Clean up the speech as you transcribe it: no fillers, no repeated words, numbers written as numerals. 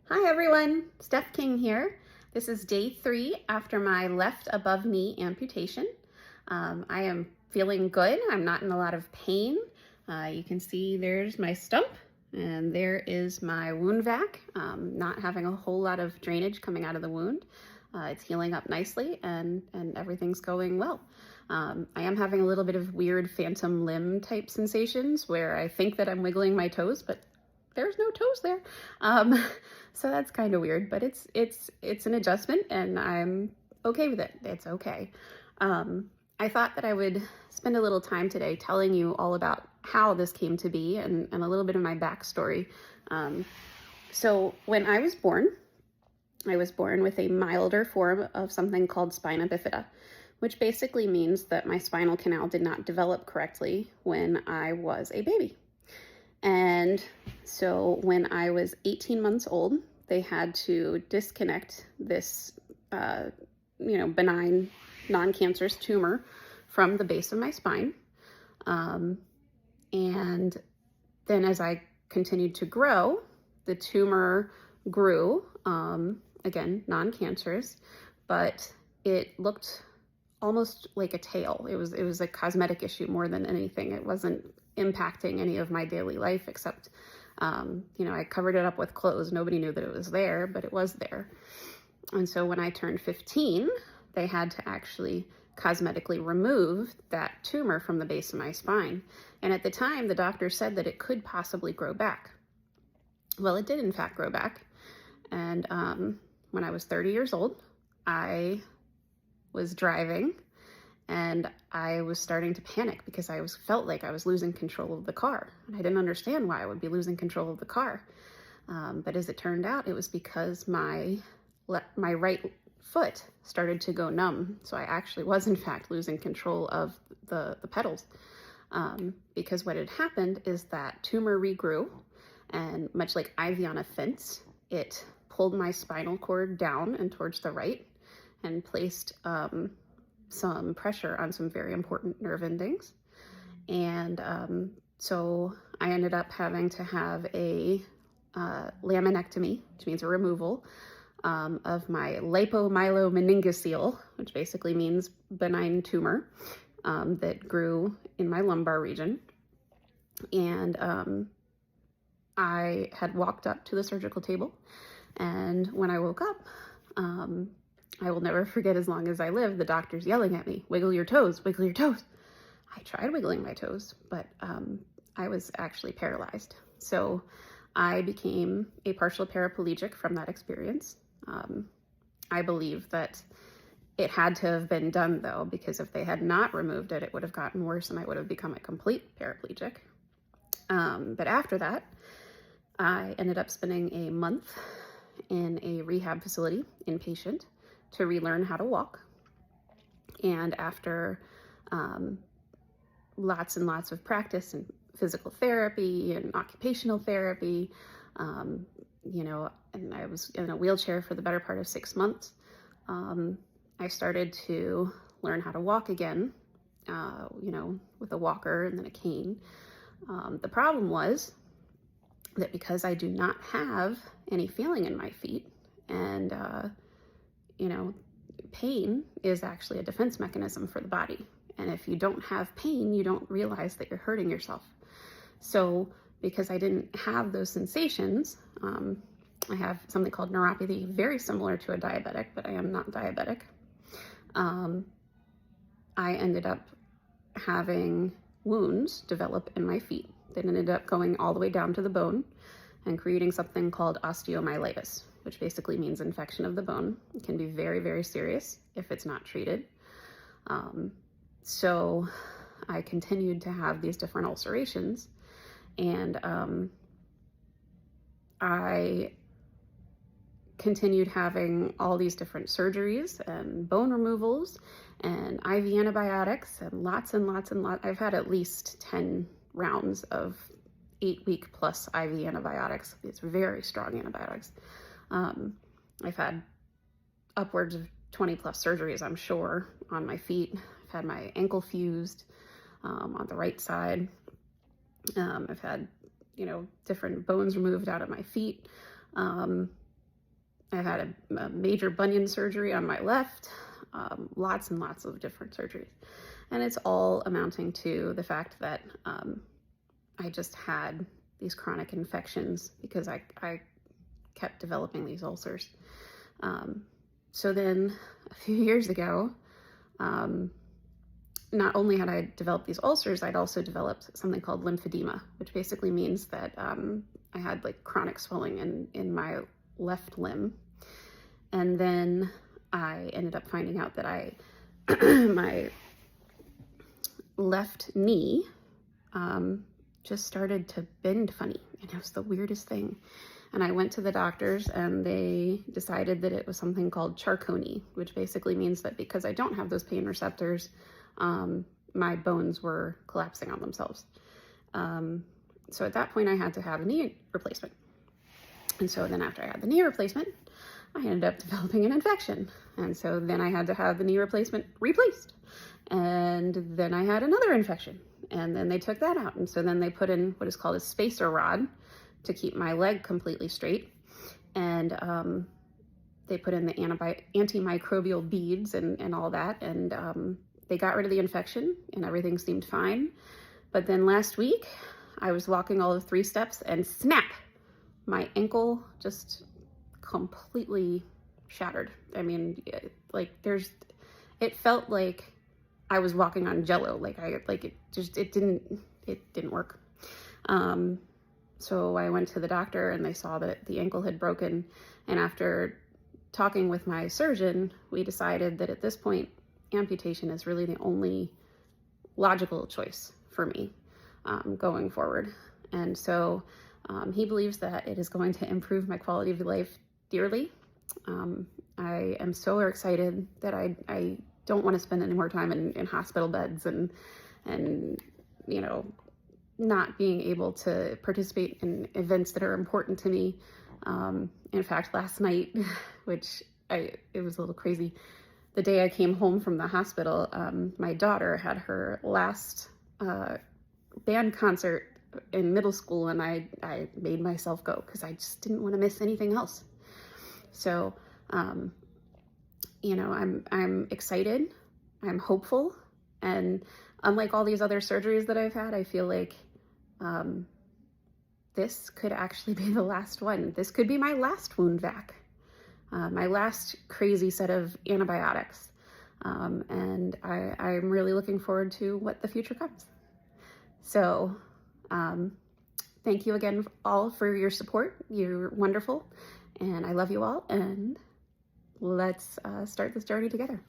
Hi everyone, Steph King here. This is day 3 after my left above knee amputation. I am feeling good. I'm not in a lot of pain. You can see there's my stump and there is my wound vac. Not having a whole lot of drainage coming out of the wound. It's healing up nicely and everything's going well. I am having a little bit of weird phantom limb type sensations where I think that I'm wiggling my toes, but there's no toes there. So that's kind of weird, but it's an adjustment and I'm okay with it. It's okay. I thought that I would spend a little time today telling you all about how this came to be and a little bit of my backstory. So when I was born with a milder form of something called spina bifida, which basically means that my spinal canal did not develop correctly when I was a baby. And so when I was 18 months old, they had to disconnect this, benign, non-cancerous tumor from the base of my spine. And then as I continued to grow, the tumor grew, again, non-cancerous, but it looked almost like a tail. It was a cosmetic issue more than anything. It wasn't impacting any of my daily life except, I covered it up with clothes. Nobody knew that it was there, but it was there. And so when I turned 15, they had to actually cosmetically remove that tumor from the base of my spine. And at the time, the doctor said that it could possibly grow back. Well, it did in fact grow back. And when I was 30 years old, I was driving and I was starting to panic because I felt like I was losing control of the car. And I didn't understand why I would be losing control of the car. But as it turned out, it was because my right foot started to go numb. So I actually was in fact losing control of the pedals. Because what had happened is that tumor regrew, and much like ivy on a fence, it pulled my spinal cord down and towards the right and placed some pressure on some very important nerve endings. And so I ended up having to have a laminectomy, which means a removal of my lepomyelomeningocele, which basically means benign tumor that grew in my lumbar region. And I had walked up to the surgical table, and when I woke up, I will never forget as long as I live, the doctor's yelling at me, wiggle your toes, wiggle your toes. I tried wiggling my toes, but I was actually paralyzed. So I became a partial paraplegic from that experience. I believe that it had to have been done though, because if they had not removed it, it would have gotten worse and I would have become a complete paraplegic. But after that, I ended up spending a month in a rehab facility, inpatient, to relearn how to walk. And after lots and lots of practice and physical therapy and occupational therapy, and I was in a wheelchair for the better part of 6 months, I started to learn how to walk again, with a walker and then a cane. The problem was that because I do not have any feeling in my feet, and pain is actually a defense mechanism for the body. And if you don't have pain, you don't realize that you're hurting yourself. So because I didn't have those sensations, I have something called neuropathy, very similar to a diabetic, but I am not diabetic. I ended up having wounds develop in my feet that ended up going all the way down to the bone and creating something called osteomyelitis, which basically means infection of the bone. It can be very, very serious if it's not treated. So I continued to have these different ulcerations, and I continued having all these different surgeries and bone removals and IV antibiotics and lots. I've had at least 10 rounds of 8-week plus IV antibiotics. These very strong antibiotics. I've had upwards of 20 plus surgeries, I'm sure, on my feet. I've had my ankle fused on the right side. I've had, different bones removed out of my feet. I had a major bunion surgery on my left, lots and lots of different surgeries. And it's all amounting to the fact that I just had these chronic infections because I kept developing these ulcers. So then a few years ago, not only had I developed these ulcers, I'd also developed something called lymphedema, which basically means that I had like chronic swelling in my left limb. And then I ended up finding out that my left knee just started to bend funny, and it was the weirdest thing. And I went to the doctors and they decided that it was something called Charcot, which basically means that because I don't have those pain receptors, my bones were collapsing on themselves. So at that point I had to have a knee replacement. And so then after I had the knee replacement, I ended up developing an infection. And so then I had to have the knee replacement replaced. And then I had another infection. And then they took that out. And so then they put in what is called a spacer rod to keep my leg completely straight. And they put in the antimicrobial beads and all that. And they got rid of the infection and everything seemed fine. But then last week, I was walking all of 3 steps and snap! My ankle just completely shattered. I mean, like it felt like I was walking on jello. It didn't work. So I went to the doctor and they saw that the ankle had broken. And after talking with my surgeon, we decided that at this point, amputation is really the only logical choice for me going forward. And so he believes that it is going to improve my quality of life dearly. I am so excited that I don't want to spend any more time in hospital beds and you know, not being able to participate in events that are important to me. In fact, last night, which it was a little crazy, the day I came home from the hospital, my daughter had her last band concert in middle school, and I made myself go because I just didn't want to miss anything else. So, you know, I'm excited, I'm hopeful, and unlike all these other surgeries that I've had, I feel like this could actually be the last one. This could be my last wound vac, my last crazy set of antibiotics. And I'm really looking forward to what the future comes. So thank you again all for your support. You're wonderful, and I love you all, and let's start this journey together.